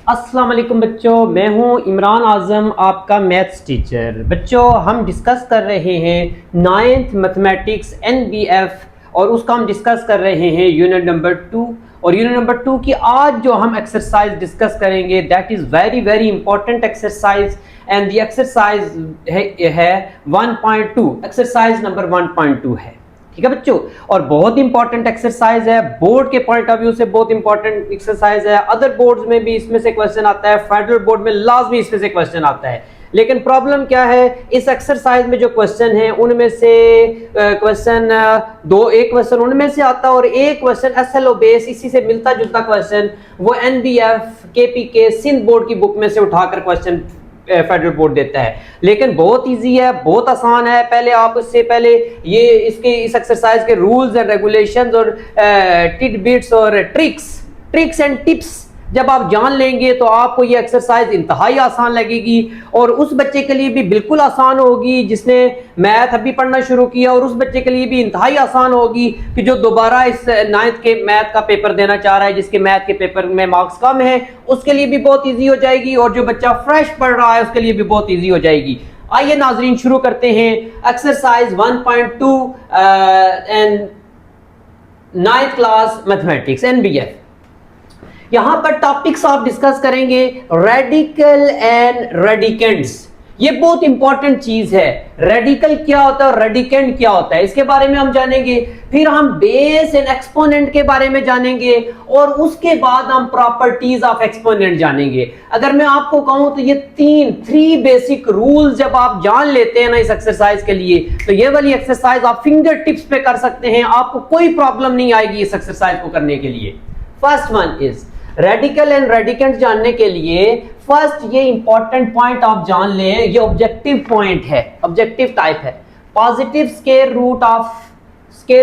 अस्सलाम वालेकुम बच्चों, मैं हूं इमरान आज़म, आपका मैथ्स टीचर। बच्चों, हम डिस्कस कर रहे हैं 9th मैथमेटिक्स NBF और उसका हम डिस्कस कर रहे हैं यूनिट नंबर 2। और यूनिट नंबर 2 की आज जो हम एक्सरसाइज डिस्कस करेंगे that is very very important exercise and the exercise है 1.2, एक्सरसाइज नंबर 1.2 है। ठीक है बच्चों, और बहुत इंपॉर्टेंट एक्सरसाइज है, बोर्ड के पॉइंट ऑफ व्यू से बहुत इंपॉर्टेंट एक्सरसाइज है। अदर बोर्ड्स में भी इसमें से क्वेश्चन आता है, फेडरल बोर्ड में लाजमी इसमें से क्वेश्चन आता है। लेकिन प्रॉब्लम क्या है, इस एक्सरसाइज में जो क्वेश्चन है उनमें से एक क्वेश्चन उनमें से आता है और एक क्वेश्चन SLO बेस इसी से मिलता जुलता क्वेश्चन वो NBF KPK सिंध बोर्ड की बुक में से उठाकर क्वेश्चन फेडरल बोर्ड देता है। लेकिन बहुत इजी है, बहुत आसान है। पहले आप इससे पहले ये इस एक्सरसाइज के रूल्स एंड रेगुलेशंस और टिडबिट्स और ट्रिक्स एंड टिप्स जब आप जान लेंगे तो आपको ये एक्सरसाइज इंतहाई आसान लगेगी और उस बच्चे के लिए भी बिल्कुल आसान होगी जिसने मैथ अभी पढ़ना शुरू किया, और उस बच्चे के लिए भी इंतहाई आसान होगी कि जो दोबारा इस 9th के मैथ का पेपर देना चाह रहा है, जिसके मैथ के पेपर में मार्क्स कम है, उसके लिए भी बहुत ईजी हो जाएगी, और जो बच्चा फ्रेश पढ़ रहा है उसके लिए भी बहुत ईजी हो जाएगी। आइए नाजरीन शुरू करते हैं exercise 1.2 and 9th class mathematics NBF। यहां पर टॉपिक्स आप डिस्कस करेंगे रेडिकल एंड रेडिकेंड्स। ये बहुत इंपॉर्टेंट चीज है। रेडिकल क्या होता है और रेडिकेंड क्या होता है, इसके बारे में हम जानेंगे। फिर हम बेस एंड एक्सपोनेंट के बारे में जानेंगे और उसके बाद हम प्रॉपर्टीज ऑफ एक्सपोनेंट जानेंगे। अगर मैं आपको कहूं तो ये थ्री बेसिक रूल्स जब आप जान लेते हैं ना इस एक्सरसाइज के लिए, तो ये वाली एक्सरसाइज आप फिंगर टिप्स पे कर सकते हैं। आपको कोई प्रॉब्लम नहीं आएगी इस एक्सरसाइज को करने के लिए। First one is radical and radicand जानने के लिए फर्स्ट ये इंपॉर्टेंट पॉइंट आप जान लें, ये ऑब्जेक्टिव पॉइंट है, ऑब्जेक्टिव टाइप है। Positive square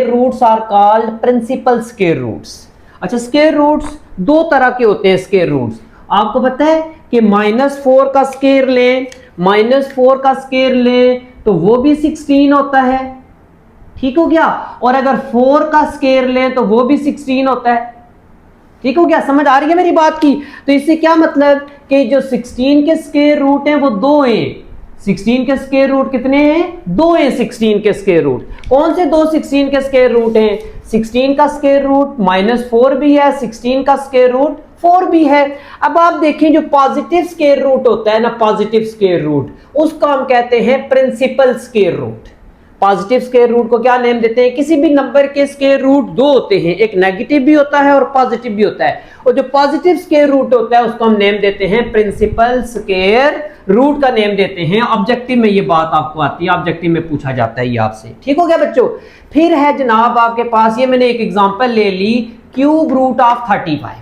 roots are called principal square roots. अच्छा, स्क्वायर रूट्स दो तरह के होते हैं। स्क्वायर रूट्स आपको पता है कि -4 का स्क्वायर लें, -4 का स्क्वायर लें तो वो भी 16 होता है, ठीक हो गया। और अगर 4 का स्क्वायर लें तो वो भी 16 होता है, ठीक हो गया। समझ आ रही है मेरी बात की? तो इससे क्या मतलब कि जो 16 के स्क्वायर रूट हैं वो 2 हैं। 16 के स्क्वायर रूट कितने हैं? 2 हैं 16 के स्क्वायर रूट। कौन से 2 16 के स्क्वायर रूट हैं? 16 का स्क्वायर रूट -4 भी है, 16 का स्क्वायर रूट 4 भी है। अब आप देखें जो पॉजिटिव स्क्वायर रूट होता है ना, पॉजिटिव स्क्वायर रूट, उसको हम कहते हैं principal square root. Positive square root को क्या नेम देते हैं? किसी भी नंबर के स्क्वायर रूट 2 होते हैं, एक नेगेटिव भी होता है और पॉजिटिव भी होता है, और जो पॉजिटिव स्क्वायर रूट होता है उसको हम नेम देते हैं प्रिंसिपल स्क्वायर रूट का नेम देते हैं। ऑब्जेक्टिव में ये बात आपको आती है, ऑब्जेक्टिव में पूछा जाता है ये आपसे, ठीक हो गया बच्चों। फिर है जनाब आपके पास, ये मैंने एक एग्जांपल ले ली, क्यूब रूट ऑफ 35।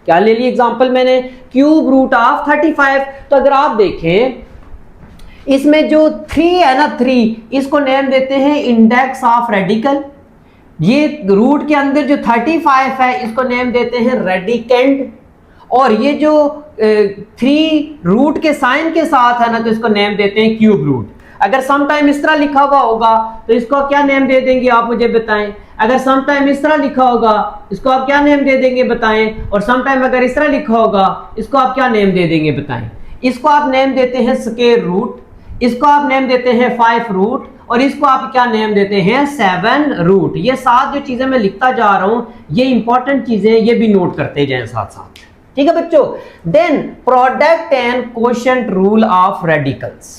क्या ले ली एग्जांपल मैंने? Cube root of 35। तो अगर आप देखें इसमें जो 3 है ना, 3, इसको नेम देते हैं इंडेक्स ऑफ रेडिकल। ये रूट के अंदर जो 35 है इसको नेम देते हैं रेडिकेंड, और ये जो 3 रूट के साइन के साथ है ना तो इसको नेम देते हैं क्यूब रूट। अगर सम टाइम इस तरह लिखा हुआ होगा तो इसको क्या नेम दे देंगे आप मुझे बताएं। अगर सम टाइम इस तरह लिखा होगा इसको आप क्या नेम दे देंगे बताएं, और सम टाइम अगर इस तरह लिखा होगा इसको आप क्या नेम दे देंगे बताएं। इसको आप नेम देते हैं स्क्वायर रूट, इसको आप नेम देते हैं 5 रूट, और इसको आप क्या नेम देते हैं 7 रूट। ये 7 जो चीजें मैं लिखता जा रहा हूं ये इंपॉर्टेंट चीजें, ये भी नोट करते जाएं साथ साथ, ठीक है बच्चों। Then product and quotient rule of radicals,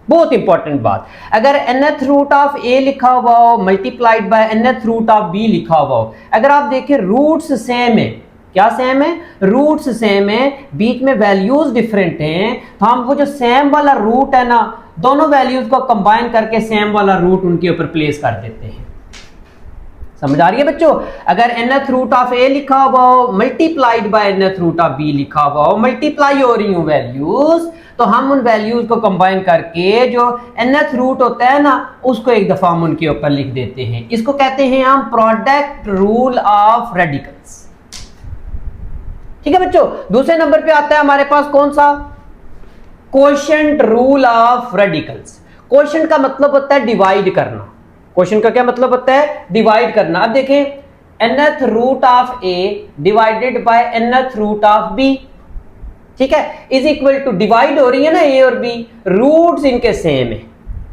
बहुत इंपॉर्टेंट बात। अगर nth रूट ऑफ a लिखा हुआ हो multiplied by nth root of b लिखा हुआ हो, अगर आप देखें रूट्स सेम है, क्या सेम है? रूट्स सेम है, बीच में वैल्यूज डिफरेंट हैं, तो हम वो जो सेम वाला रूट है ना, दोनों वैल्यूज को कंबाइन करके सेम वाला रूट उनके ऊपर प्लेस कर देते हैं। समझ आ रही है बच्चों? अगर nth रूट ऑफ a लिखा हुआ हो multiplied by nth root of b लिखा हुआ हो, मल्टीप्लाई हो रही हूं वैल्यूज, तो हम उन वैल्यूज को कंबाइन करके जो nth रूट होता है ना उसको एक दफा हम उनके ऊपर लिख देते हैं। इसको कहते हैं हम प्रोडक्ट रूल ऑफ रेडिकल्स, ठीक है बच्चों। दूसरे नंबर पे आता है हमारे पास कौन सा? Quotient rule of radicals. Quotient का मतलब होता है डिवाइड करना। कोशेंट का क्या मतलब होता है? डिवाइड करना। अब देखें nth root of a divided by nth root of b, ठीक है, इज इक्वल टू डिवाइड हो रही है ना ए और बी, रूट्स इनके सेम है।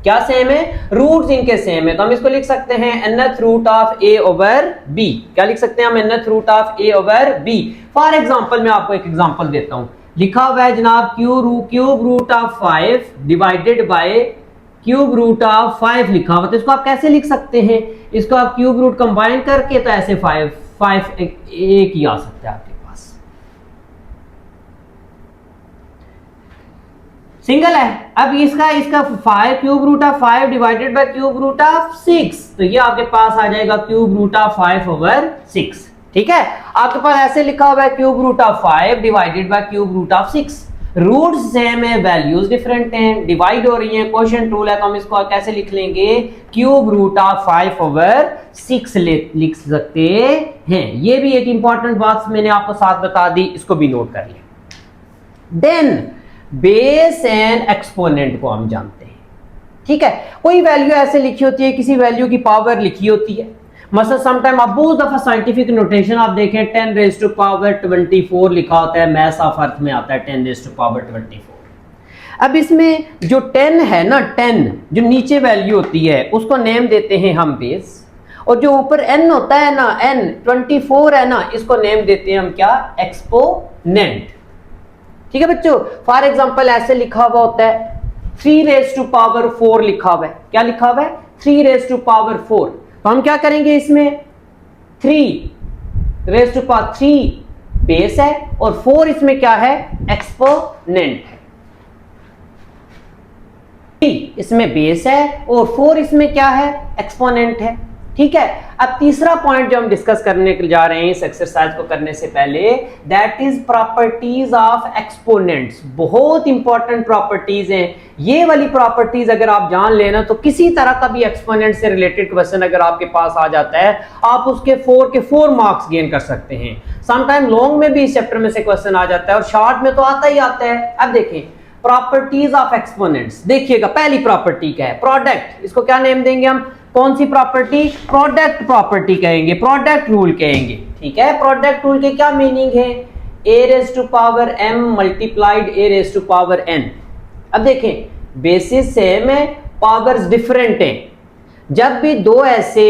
क्या सेम है? रूट्स इनके सेम है, तो हम इसको लिख सकते हैं nth root of a over b। क्या लिख सकते हैं हम? nth root of a over b। For example मैं आपको एक एग्जांपल देता हूं, लिखा हुआ है जनाब cube root of 5 divided by cube root of 5 लिखा हुआ, तो इसको आप कैसे लिख सकते हैं? इसको आप क्यूब रूट कंबाइन करके तो ऐसे 5 एक ही आ सकता है आपके पास, सिंगल है। अब इसका 5 cube root of 5 divided by cube root of 6, तो ये आपके पास आ जाएगा क्यूब रूट ऑफ 5 ओवर 6। ठीक है, आपके पास ऐसे लिखा हुआ है cube root of 5 divided by cube root of 6, root same है, वैल्यूज डिफरेंट हैं, डिवाइड हो रही हैं, क्वोशिएंट रूल है, तो हम इसको कैसे लिख लेंगे? क्यूब रूट ऑफ 5 ओवर 6 लिख सकते हैं। ये भी एक इंपॉर्टेंट बात मैंने आपको साथ बता दी, इसको भी नोट कर लिया। देन बेस एंड एक्सपोनेंट को हम जानते हैं। ठीक है, कोई वैल्यू ऐसे लिखी होती है, किसी वैल्यू की पावर लिखी होती है, मतलब समटाइम आप बहुत दफा साइंटिफिक नोटेशन आप देखें 10 रेज़ टू पावर 24 लिखा होता है, मैथ्स ऑफ अर्थ में आता है 10 रेज़ टू पावर 24। अब इसमें जो 10 है ना, 10 जो नीचे वैल्यू होती है उसको नेम देते हैं हम बेस, और जो ऊपर n होता है ना, n 24 है ना, इसको नेम देते हैं हम क्या? एक्सपोनेंट। ठीक है बच्चों, फॉर एग्जांपल ऐसे लिखा हुआ होता है 3 रेज़ टू पावर 4 लिखा हुआ है। क्या लिखा हुआ है? 3 रेज़ टू पावर 4। तो हम क्या करेंगे इसमें? 3 रेज़ टू पावर 3 बेस है और 4 इसमें क्या है? एक्सपोनेंट है। 3 इसमें बेस है और 4 इसमें क्या है? एक्सपोनेंट है। ठीक है, अब तीसरा पॉइंट जो हम डिस्कस करने जा रहे हैं इस एक्सरसाइज को करने से पहले, that is properties of exponents. बहुत इंपॉर्टेंट प्रॉपर्टीज हैं ये वाली प्रॉपर्टीज, अगर आप जान लेना तो किसी तरह का भी एक्सपोनेंट से रिलेटेड क्वेश्चन अगर आपके पास आ जाता है, आप उसके 4 मार्क्स गेन कर सकते हैं। समटाइम लॉन्ग में भी इस चैप्टर में से क्वेश्चन आ जाता है और शॉर्ट में तो आता ही आता है। अब देखें प्रॉपर्टीज ऑफ एक्सपोनेंट्स, देखिएगा पहली प्रॉपर्टी क्या है? प्रोडक्ट। इसको क्या नेम देंगे हम? कौन सी प्रॉपर्टी? प्रोडक्ट प्रॉपर्टी कहेंगे, प्रोडक्ट रूल कहेंगे। ठीक है, प्रोडक्ट रूल के क्या मीनिंग है? a raise to power m multiplied a raise to power n। अब देखें बेसिस सेम है, पावर्स डिफरेंट हैं। जब भी दो ऐसे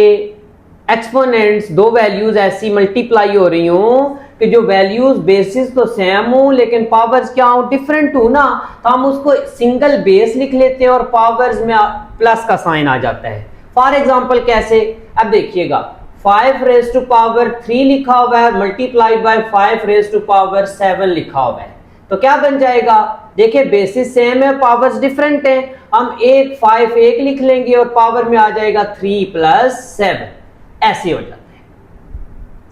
एक्सपोनेंट्स, दो वैल्यूज ऐसी मल्टीप्लाई हो रही हो कि जो वैल्यूज बेसिस तो सेम हो लेकिन पावर्स क्या हो? डिफरेंट हो ना, तो हम उसको सिंगल बेस लिख लेते हैं और पावर्स में प्लस का साइन आ जाता है। फॉर एग्जाम्पल कैसे? अब देखिएगा 5 रेज़ टू पावर 3 लिखा हुआ है multiplied by 5 raise to power 7 लिखा हुआ है, तो क्या बन जाएगा? देखिए बेसिस सेम है, पावर्स डिफरेंट है, हम 5 लिख लेंगे और पावर में आ जाएगा 3 + 7, ऐसे हो जाता है।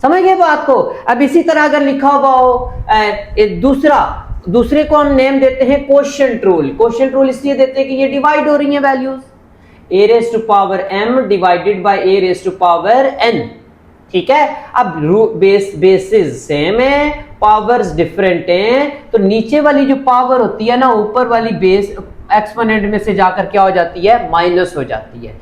समझ गए बात को? अब इसी तरह अगर लिखा हुआ हो दूसरे को हम नेम देते हैं क्वोशिएंट रूल। क्वोशिएंट रूल इसलिए देते हैं कि ये डिवाइड हो रही है values, a raise to power m divided by a raise to power n। ठीक है, अब बेसिस सेम है, पावर्स डिफरेंट हैं, तो नीचे वाली जो पावर होती है ना, ऊपर वाली बेस एक्सपोनेंट में से जाकर क्या हो जाती है? माइनस हो जाती है।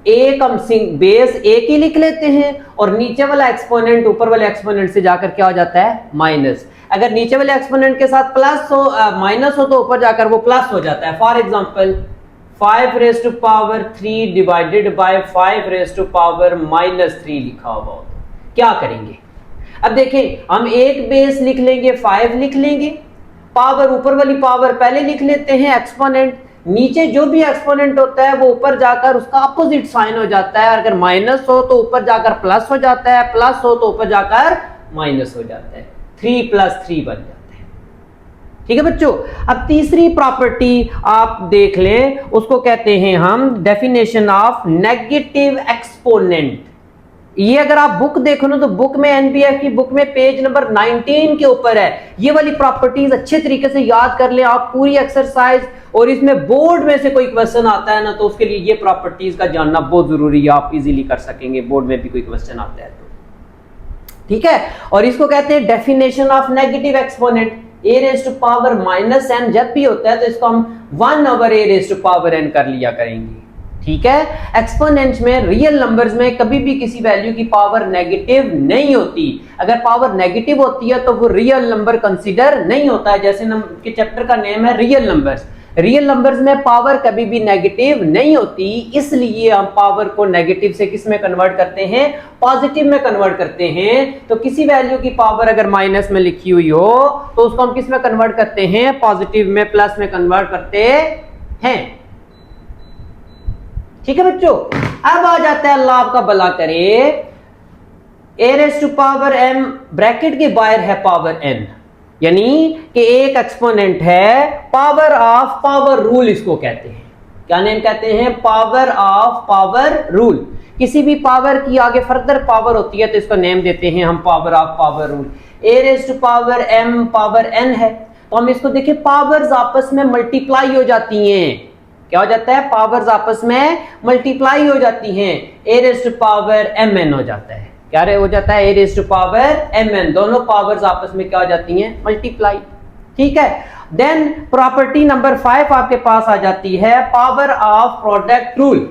एक हम बेस एक ही लिख लेते हैं और नीचे वाला एक्सपोनेंट ऊपर वाले एक्सपोनेंट से जाकर क्या हो जाता है? माइनस। अगर नीचे वाले एक्सपोनेंट के साथ प्लस हो माइनस हो तो ऊपर जाकर वो प्लस हो जाता है। For example 5 raise to power 3 divided by 5 raise to power -3 लिखा हुआ हो, क्या करेंगे? अब देखें हम एक बेस लिख लेंगे, 5 लिख लेंगे, पावर ऊपर वाली पावर पहले लिख लेते हैं, एक्सपोनेंट नीचे जो भी एक्सपोनेंट होता है वो ऊपर जाकर उसका अपोजिट साइन हो जाता है। अगर माइनस हो तो ऊपर जाकर प्लस हो जाता है, प्लस हो तो ऊपर जाकर माइनस हो जाता है, 3 + 3 बन जाता है। ठीक है बच्चों, अब तीसरी प्रॉपर्टी आप देख लें, उसको कहते हैं हम डेफिनेशन ऑफ नेगेटिव एक्सपोनेंट। ये अगर आप बुक देखो ना तो बुक में एनबीएफ की बुक में पेज नंबर 19 के ऊपर है। ये वाली प्रॉपर्टीज अच्छे तरीके से याद कर ले आप पूरी एक्सरसाइज, और इसमें बोर्ड में से कोई क्वेश्चन आता है ना तो उसके लिए ये प्रॉपर्टीज का जानना बहुत जरूरी है, आप इजीली कर सकेंगे बोर्ड में भी कोई क्वेश्चन आता है तो। ठीक है, और इसको कहते हैं definition of negative exponent. a raise to power -n जब भी होता है तो इसको हम 1/a rays to power n कर लिया करेंगे। ठीक है। एक्सपोनेंट में, रियल नंबर्स में कभी भी किसी वैल्यू की पावर नेगेटिव नहीं होती। अगर पावर नेगेटिव होती है तो वो रियल नंबर कंसीडर नहीं होता है। जैसे के चैप्टर का नेम है रियल नंबर्स। रियल नंबर्स में पावर कभी भी नेगेटिव नहीं होती, इसलिए हम पावर को नेगेटिव से किस में कन्वर्ट करते हैं, पॉजिटिव में कन्वर्ट करते हैं। तो किसी वैल्यू की पावर अगर माइनस में लिखी हुई हो तो उसको हम किस में कन्वर्ट करते हैं, पॉजिटिव में, प्लस में कन्वर्ट करते हैं। ठीक है बच्चों। अब आ जाता है, अल्लाह आपका भला करे, a raise to power m bracket के बाहर है पावर n, यानी कि एक एक्सपोनेंट है पावर ऑफ पावर रूल, इसको कहते हैं। क्या नेम कहते हैं, पावर ऑफ पावर रूल। किसी भी पावर की आगे फर्दर पावर होती है तो इसको नेम देते हैं हम power of power rule. a raise to power m power n है, तो हम इसको देखिए पावर्स आपस में मल्टीप्लाई हो जाती हैं। क्या हो जाता है, पावर्स आपस में मल्टीप्लाई हो जाती हैं, a raise to power mn हो जाता है। क्या हो जाता है, a raise to power mn, दोनों पावर्स आपस में क्या हो जाती हैं, मल्टीप्लाई। ठीक है। देन प्रॉपर्टी नंबर 5 आपके पास आ जाती है, पावर ऑफ प्रोडक्ट रूल।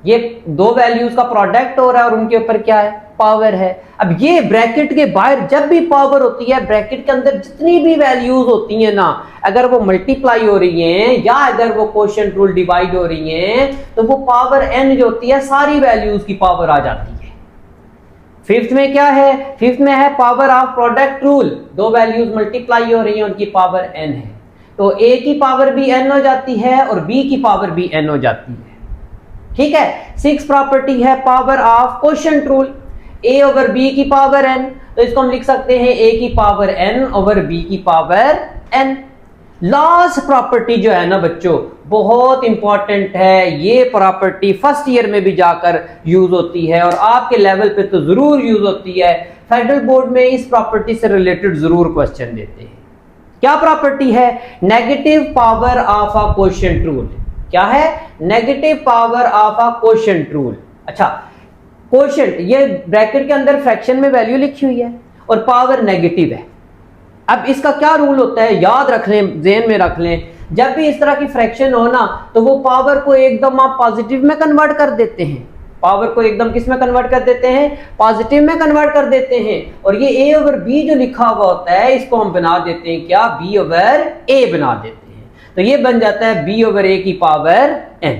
ये दो वैल्यूज का प्रोडक्ट हो रहा है और उनके ऊपर क्या है, पावर है। अब ये ब्रैकेट के बाहर जब भी पावर होती है, ब्रैकेट के अंदर जितनी भी वैल्यूज होती हैं ना, अगर वो मल्टीप्लाई हो रही हैं या अगर वो क्वोशिएंट रूल डिवाइड हो रही हैं, तो वो पावर n जो होती है सारी वैल्यूज की पावर आ जाती है। फिफ्थ में क्या है, फिफ्थ में है पावर ऑफ प्रोडक्ट रूल। दो वैल्यूज मल्टीप्लाई हो रही हैं, उनकी पावर n है, तो a की पावर भी n हो जाती है और b की पावर भी n हो जाती है। ठीक है। सिक्स प्रॉपर्टी है power of quotient rule, a over b की पावर n, तो इसको हम लिख सकते हैं a की पावर n ओवर b की पावर n। लास्ट प्रॉपर्टी जो है ना बच्चों, बहुत इंपॉर्टेंट है। ये प्रॉपर्टी फर्स्ट ईयर में भी जाकर यूज होती है और आपके लेवल पे तो जरूर यूज होती है। फेडरल बोर्ड में इस प्रॉपर्टी से रिलेटेड जरूर क्वेश्चन देते हैं। क्या प्रॉपर्टी है, negative power of a quotient rule. क्या है, negative power of a quotient rule. अच्छा, क्वोशिएंट ये ब्रैकेट के अंदर फ्रैक्शन में वैल्यू लिखी हुई है और पावर नेगेटिव है। अब इसका क्या रूल होता है, याद रख लें, ज़हन में रख लें, जब भी इस तरह की फ्रैक्शन हो ना, तो वो पावर को एकदम आप पॉजिटिव में कन्वर्ट कर देते हैं। पावर को एकदम किस में कन्वर्ट कर देते हैं, पॉजिटिव में कन्वर्ट कर देते हैं। और ये a ओवर b जो लिखा हुआ होता है, इसको हम बना देते हैं क्या, b ओवर a बना देते हैं। तो ये बन जाता है b ओवर a की पावर n।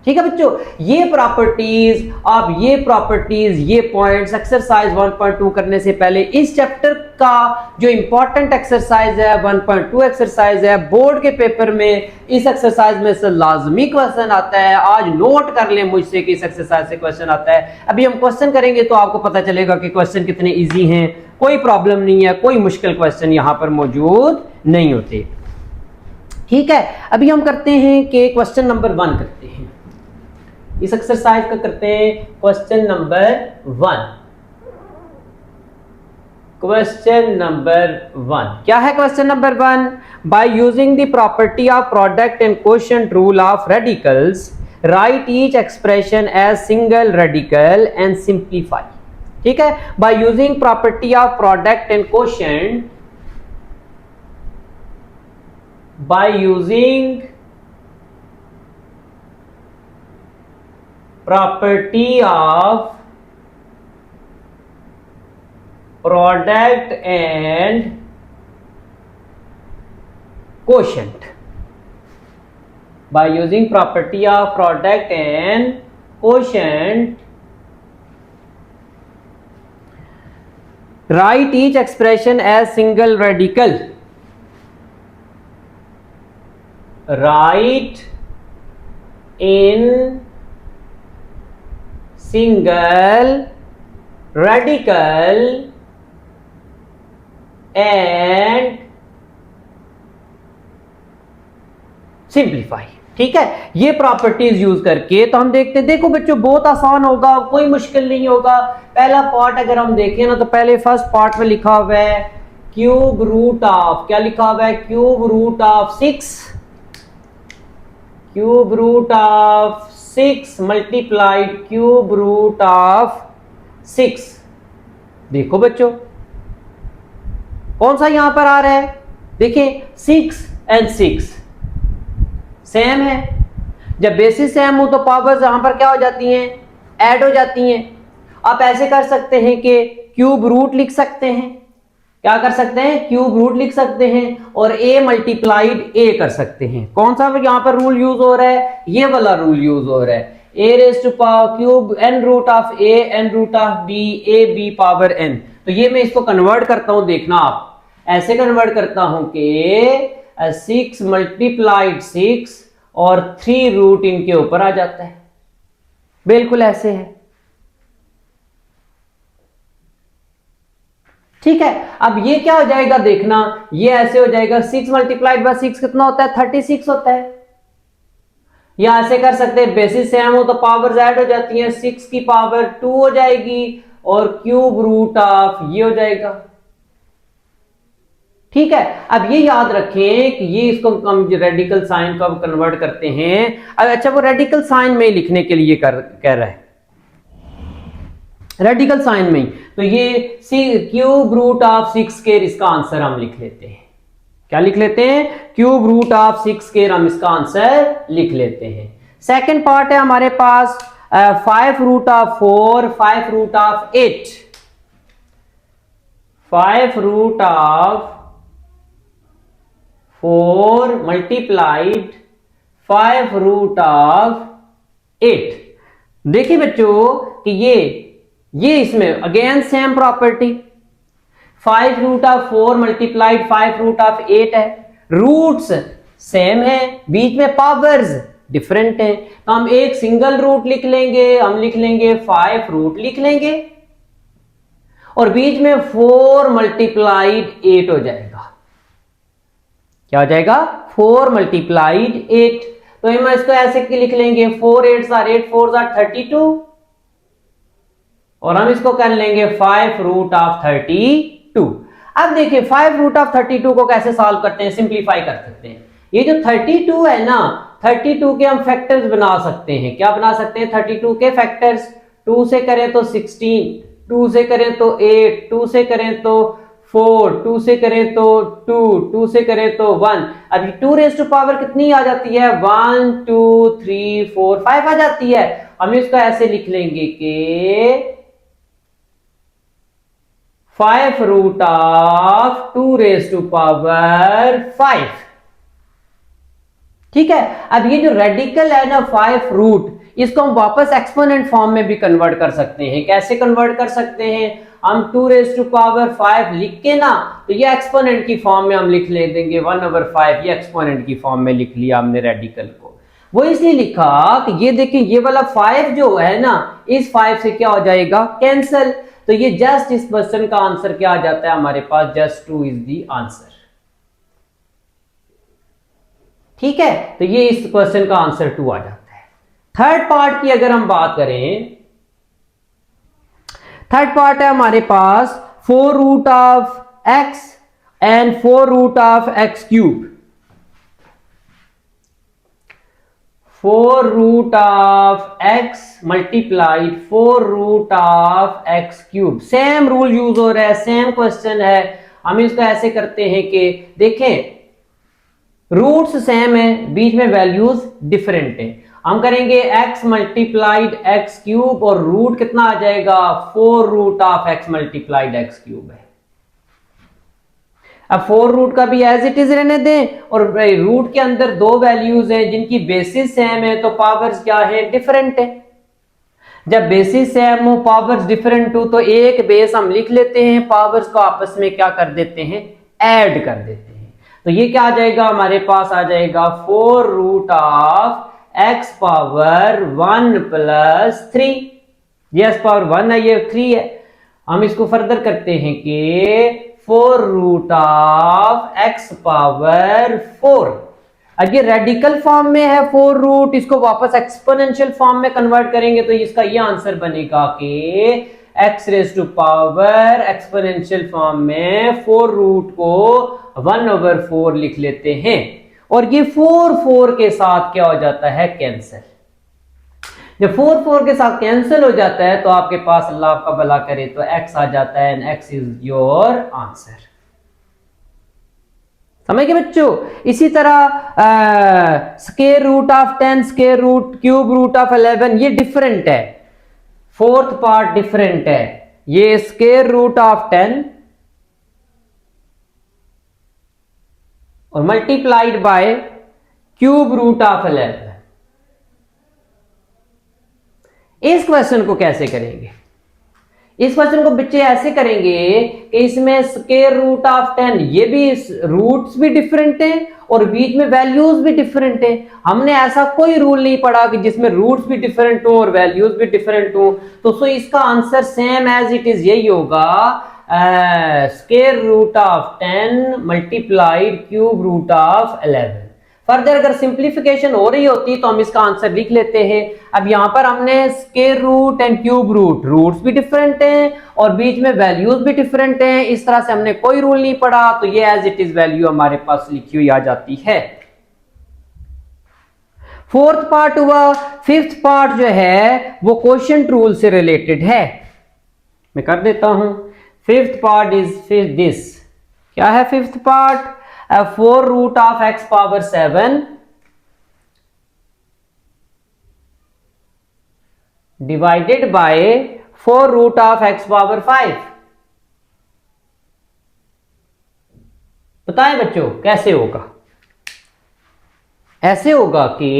ठीक है बच्चों। ये प्रॉपर्टीज, आप ये प्रॉपर्टीज, ये पॉइंट्स एक्सरसाइज 1.2 करने से पहले इस चैप्टर का जो इंपॉर्टेंट एक्सरसाइज है 1.2 एक्सरसाइज है, बोर्ड के पेपर में इस एक्सरसाइज में से लाजमी क्वेश्चन आता है। आज नोट कर लें मुझसे कि इस एक्सरसाइज से क्वेश्चन आता है। अभी हम क्वेश्चन करेंगे तो आपको पता चलेगा कि क्वेश्चन कितने ईजी हैं। कोई प्रॉब्लम नहीं है, कोई मुश्किल क्वेश्चन यहाँ पर मौजूद नहीं होते। ठीक है। अभी हम करते हैं कि क्वेश्चन नंबर 1 करते हैं। इस एक्सरसाइज का करते हैं क्वेश्चन नंबर 1। क्वेश्चन नंबर 1 क्या है, question number 1, by using the property of product and quotient rule of radicals write each expression as single radical and simplify. ठीक है। By using property of product and quotient, by using property of product and quotient, by using property of product and quotient, write each expression as single radical, write in single radical and simplify. ठीक है। ये properties use करके तो हम देखते हैं, देखो बच्चों बहुत आसान होगा, कोई मुश्किल नहीं होगा। पहला पार्ट अगर हम देखें ना, तो पहले फर्स्ट पार्ट में लिखा हुआ है क्यूब रूट ऑफ, क्या लिखा हुआ है, cube root of 6, cube root of 6 multiplied cube root of 6। देखो बच्चों कौन सा यहां पर आ रहा है, देखिए 6 एंड 6 सेम है, जब बेसिस सेम हो तो पावर्स यहां पर क्या हो जाती हैं, ऐड हो जाती हैं। आप ऐसे कर सकते हैं कि क्यूब रूट लिख सकते हैं, क्या कर सकते हैं, क्यूब रूट लिख सकते हैं और a मल्टीप्लाइड a कर सकते हैं। कौन सा यहां पर रूल यूज हो रहा है, ये वाला रूल यूज हो रहा है, a raise to power cube n root of a n root of b a b power n। तो ये मैं इसको कन्वर्ट करता हूं, देखना आप ऐसे कन्वर्ट करता हूं कि 6 मल्टीप्लाइड 6 और 3 रूट इनके ऊपर आ जाता है, बिल्कुल ऐसे है। ठीक है, अब ये क्या हो जाएगा देखना, ये ऐसे हो जाएगा 6 मल्टीप्लाइड बाय 6 कितना होता है, 36 होता है। या ऐसे कर सकते हैं, बेसिस सेम हो तो पावर ऐड हो जाती है, 6 की पावर 2 हो जाएगी और क्यूब रूट ऑफ ये हो जाएगा। ठीक है, अब ये याद रखें कि ये इसको हम रेडिकल साइन को अब कन्वर्ट करते हैं। अब अच्छा, वो रेडिकल साइन में लिखने के लिए कह रहा है, रेडिकल साइन में। तो ये क्यूब रूट ऑफ 6 स्क्वायर, इसका आंसर हम लिख लेते हैं, क्या लिख लेते हैं, क्यूब रूट ऑफ 6 स्क्वायर, हम इसका आंसर लिख लेते हैं। सेकंड पार्ट है हमारे पास 5 root of 4 5 root of 8, 5 root of 4 multiplied 5 root of 8। देखिए बच्चों कि ये इसमें again same property, 5 root of 4 multiplied 5 root of 8 है, रूट्स सेम है, बीच में पावर्स डिफरेंट है, तो हम एक सिंगल रूट लिख लेंगे, हम लिख लेंगे 5 रूट लिख लेंगे और बीच में 4 मल्टीप्लाइड 8 हो जाएगा। क्या हो जाएगा, 4 मल्टीप्लाइड 8। तो हम इसको ऐसे लिख लेंगे 4 8 आर 8 4 आर 32 और हम इसको कर लेंगे 5 रूट ऑफ 32। अब देखिए 5 रूट ऑफ 32 को कैसे सॉल्व करते हैं, सिंप्लीफाई कर सकते हैं। ये जो 32 है ना, 32 के हम फैक्टर्स बना सकते हैं, क्या बना सकते हैं, 32 के फैक्टर्स। 2 से करें तो 16, 2 से करें तो 8, 2 से करें तो 4, 2 से करें तो 2, 2 से करें तो 1। अभी 2 रेज़ टू पावर कितनी आ जाती है, 1 2 3 4 5 आ जाती है। हम इसको ऐसे लिख लेंगे कि 5 root of 2 raise to power 5। ठीक है, अब ये जो रेडिकल है ना 5 रूट, इसको हम वापस एक्सपोनेंट फॉर्म में भी कन्वर्ट कर सकते हैं। कैसे कन्वर्ट कर सकते हैं, हम 2 रेज़ टू पावर 5 लिख के ना, तो ये एक्सपोनेंट की फॉर्म में हम लिख ले देंगे 1/5, ये एक्सपोनेंट की फॉर्म में लिख लिया हमने रेडिकल को। वो इसलिए लिखा कि ये देखिए ये वाला 5 जो है ना, इस 5 से क्या हो जाएगा, कैंसल। तो ये जस्ट इस क्वेश्चन का आंसर क्या आ जाता है हमारे पास, जस्ट 2 इज द आंसर। ठीक है, तो ये इस क्वेश्चन का आंसर 2 आ जाता है। थर्ड पार्ट की अगर हम बात करें, थर्ड पार्ट है हमारे पास 4 root of x and 4 root of x cube. 4 root of x multiplied 4 root of x cube. Same rule use हो रहा है, सेम क्वेश्चन है। हम इसको ऐसे करते हैं कि देखें रूट्स सेम है, बीच में वैल्यूज डिफरेंट है। हम करेंगे x मल्टीप्लाइड x क्यूब और रूट कितना आ जाएगा, 4 root of x multiplied x cube है। अब 4 रूट का भी एज इट इज रहने दें, और रूट के अंदर 2 वैल्यूज हैं जिनकी बेसिस सेम है, तो पावर्स क्या है, डिफरेंट है। जब बेसिस सेम हो, पावर्स डिफरेंट हो, तो एक बेस हम लिख लेते हैं, पावर्स को आपस में क्या कर देते हैं, ऐड कर देते हैं। तो ये क्या आ जाएगा, हमारे पास आ जाएगा 4 root of x power 1 plus 3। ये x पावर 1 है, ये 3 है। हम इसको फर्दर करते हैं कि 4 रूट ऑफ x पावर 4। अब ये रेडिकल फॉर्म में है 4 रूट, इसको वापस एक्सपोनेंशियल फॉर्म में कन्वर्ट करेंगे तो इसका ये आंसर बनेगा कि x raise to power exponential form में 4 रूट को 1/4 लिख लेते हैं, और ये 4 के साथ क्या हो जाता है, कैंसिल। जब 4 के साथ कैंसिल हो जाता है तो आपके पास, अल्लाह आपका भला करे, तो x आ जाता है, and x is your answer. समझ गए बच्चों। इसी तरह square root of 10, square root, cube root of 11, ये डिफरेंट है, फोर्थ पार्ट डिफरेंट है। ये स्क्वायर रूट ऑफ 10 और multiplied by cube root of 11। इस क्वेश्चन को कैसे करेंगे? इस क्वेश्चन को बच्चे ऐसे करेंगे कि इसमें स्क्वायर रूट ऑफ 10, ये भी रूट्स भी डिफरेंट हैं और बीच में वैल्यूज भी डिफरेंट हैं। हमने ऐसा कोई रूल नहीं पढ़ा कि जिसमें रूट्स भी डिफरेंट हो और वैल्यूज भी डिफरेंट हो। तो सो इसका answer same as it is यही होगा, square root of 10 multiplied cube root of 11। Further अगर सिंप्लीफिकेशन हो रही होती तो हम इसका आंसर लिख लेते हैं। अब यहां पर हमने square root and cube root, roots भी डिफरेंट हैं और बीच में वैल्यूज भी डिफरेंट हैं। इस तरह से हमने कोई रूल नहीं पढ़ा, तो ये एज इट इज वैल्यू हमारे पास लिखी हुई आ जाती है। फोर्थ पार्ट हुआ। फिफ्थ पार्ट जो है वो क्वोशिएंट रूल से रिलेटेड है। मैं कर देता हूं। Fifth part is this. क्या है fifth part? 4 root of x power 7 divided by 4 root of x power 5। बताएं बच्चों कैसे होगा? ऐसे होगा कि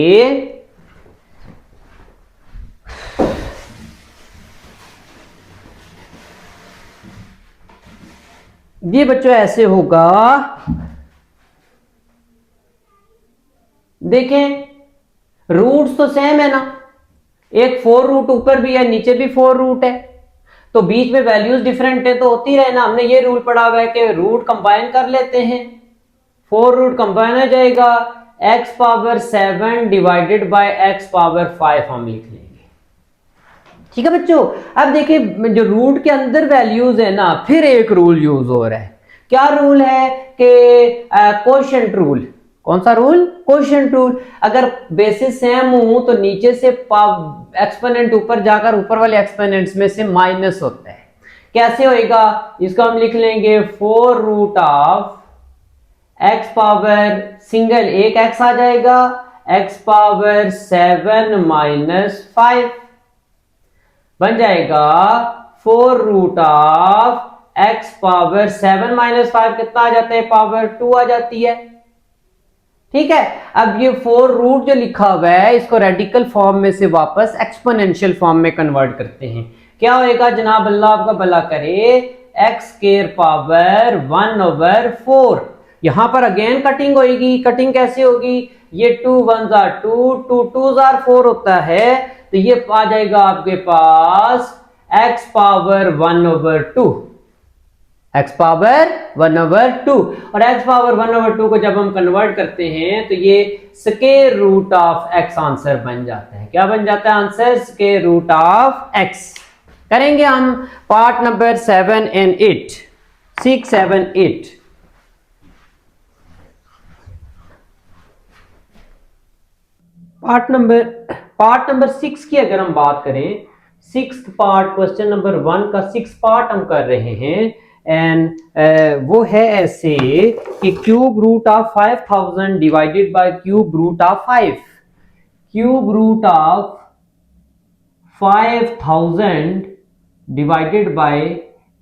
ये बच्चों ऐसे होगा, देखें रूट्स तो सेम है ना, एक 4 रूट ऊपर भी है नीचे भी 4 रूट है, तो बीच में वैल्यूज डिफरेंट है तो होती रहे ना। हमने ये रूल पढ़ा हुआ है कि रूट कंबाइन कर लेते हैं, 4 रूट कंबाइन हो जाएगा, x power 7 divided bye x power 5 हम लिख लेंगे। ठीक है बच्चों। अब देखिए जो रूट के अंदर वैल्यूज है ना, फिर एक रूल यूज हो रहा है। क्या रूल है कि क्वोशिएंट रूल। कौन सा रूल? Quotient rule. अगर बेसिस सेम हो तो नीचे से एक्सपोनेंट ऊपर जाकर ऊपर वाले एक्सपोनेंट्स में से माइनस होता है। कैसे होएगा? इसको हम लिख लेंगे 4 root of x power single एक x आ जाएगा, x पावर 7 माइनस 5 बन जाएगा 4 root of x power 7 minus 5 कितना आ जाता है? पावर 2 आ जाती है। ठीक है। अब ये 4 रूट जो लिखा हुआ है इसको रेडिकल फॉर्म में से वापस एक्सपोनेंशियल फॉर्म में कन्वर्ट करते हैं। क्या होएगा जनाब? अल्लाह आपका भला करे, x स्क्वायर पावर 1/4। यहां पर अगेन कटिंग होगी। कटिंग कैसे होगी? ये 2 1 जार 2, 2 2 जार 4 होता है, तो ये आ जाएगा आपके पास x पावर 1/2, x पावर 1/2। और x पावर 1/2 को जब हम कन्वर्ट करते हैं तो ये square root of x answer बन जाता है। क्या बन जाता है answer? Square root of x। करेंगे हम part number 7 and 8, 6 7 8। Part number 6 की अगर हम बात करें, 6th पार्ट क्वेश्चन नंबर 1 का 6 पार्ट हम कर रहे हैं। एंड वो है ऐसे कि cube root of 5000 divided by cube root of 5। Cube root of 5000 divided by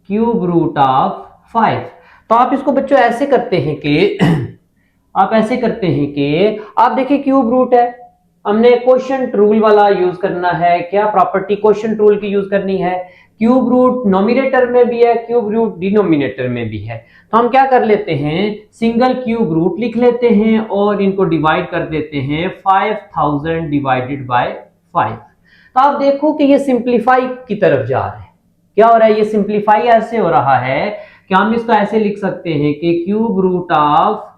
cube root of 5। तो आप इसको बच्चों ऐसे करते हैं कि आप देखिए क्यूब रूट है, हमने क्वोशिएंट रूल वाला यूज करना है। क्या प्रॉपर्टी क्वोशिएंट रूल की यूज करनी है? क्यूब रूट नोमिनेटर में भी है, क्यूब रूट डिनोमिनेटर में भी है। तो हम क्या कर लेते हैं, सिंगल क्यूब रूट लिख लेते हैं और इनको डिवाइड कर देते हैं 5000 डिवाइडेड बाय 5। तो आप देखो कि ये सिंप्लीफाई की तरफ जा रहा है। क्या हो रहा है? ये सिंप्लीफाई ऐसे हो रहा है कि हम इसको ऐसे लिख सकते हैं कि क्यूब रूट ऑफ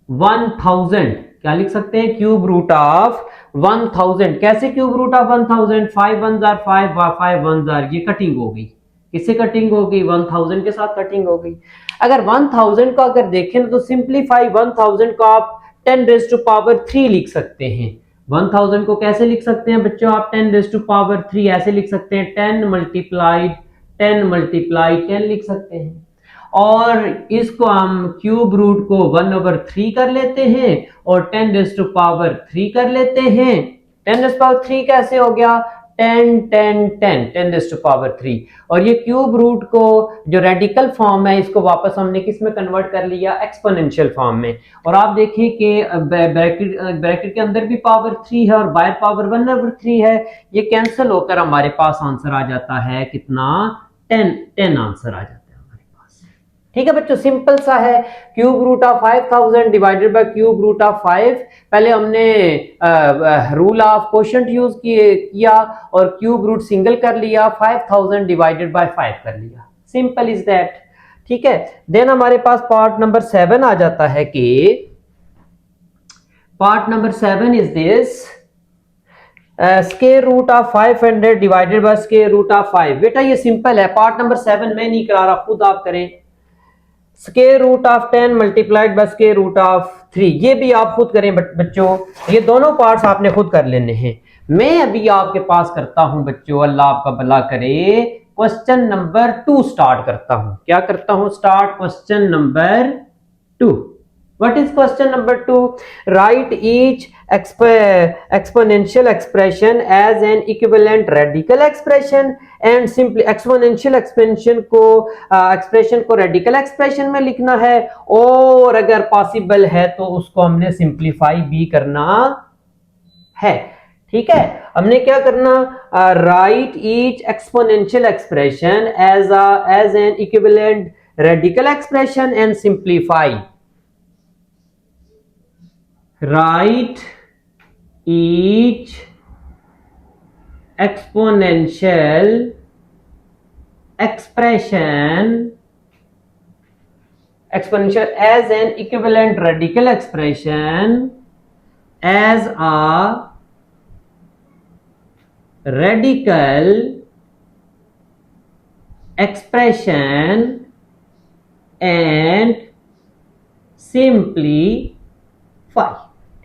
1000, क्या लिख सकते हैं? Cube root of 1000। कैसे क्यूब रूट ऑफ 1000? 5 1 जार 5, 5 1 जार, ये कटिंग हो गई। किससे कटिंग हो गई? 1000 के साथ कटिंग हो गई। अगर 1000 को अगर देखें तो सिंप्लीफाई 1000 को आप 10⁻³ लिख सकते हैं। 1000 को कैसे लिख सकते हैं बच्चों? आप 10⁻³ ऐसे लिख सकते हैं, 10 × 10 × 10 लिख सकते हैं। और इसको हम क्यूब रूट को 1/3 कर लेते हैं और 10⁻³ कर लेते हैं। 10⁻³ कैसे हो गया? 10⁻³ और ये क्यूब रूट को जो रेडिकल फॉर्म है इसको वापस हमने किस में कन्वर्ट कर लिया? एक्सपोनेंशियल फॉर्म में। और आप देखिए कि ब्रैकेट के अंदर भी पावर 3 है और बाहर पावर 1/3 है। ये कैंसिल होकर हमारे पास आंसर आ जाता है कितना? 10 आंसर आ जाता है हमारे पास। ठीक है बच्चों, सिंपल सा है। Cube root of 5000 divided by cube root of 5। पहले हमने रूल ऑफ क्वोशंट यूज किया और क्यूब रूट सिंगल कर लिया, 5000 डिवाइडेड बाय 5 कर लिया। Simple is that. ठीक है, देन हमारे पास पार्ट नंबर 7 आ जाता है कि part number 7 is this, square root of 500 divided by square root of 5। बेटा ये सिंपल है, पार्ट नंबर 7 मैं नहीं करा रहा, खुद आप करें। Square root of 10 multiplied by square root of 3, ये भी आप खुद करें बच्चों। ये दोनों पार्ट्स आपने खुद कर लेने हैं। मैं अभी आपके पास करता हूं बच्चों, अल्लाह आपका भला करे, क्वेश्चन नंबर 2 स्टार्ट करता हूं। क्या करता हूं? Start question number 2। What is question number 2? Write each exponential expression as an equivalent radical expression and simply exponential expansion को expression को radical expression में लिखना है और अगर possible है तो उसको हमने simplify भी करना है। ठीक है, हमने क्या करना? write each exponential expression as an equivalent radical expression and simplify। Write each exponential expression as an equivalent radical expression as a radical expression and simplify।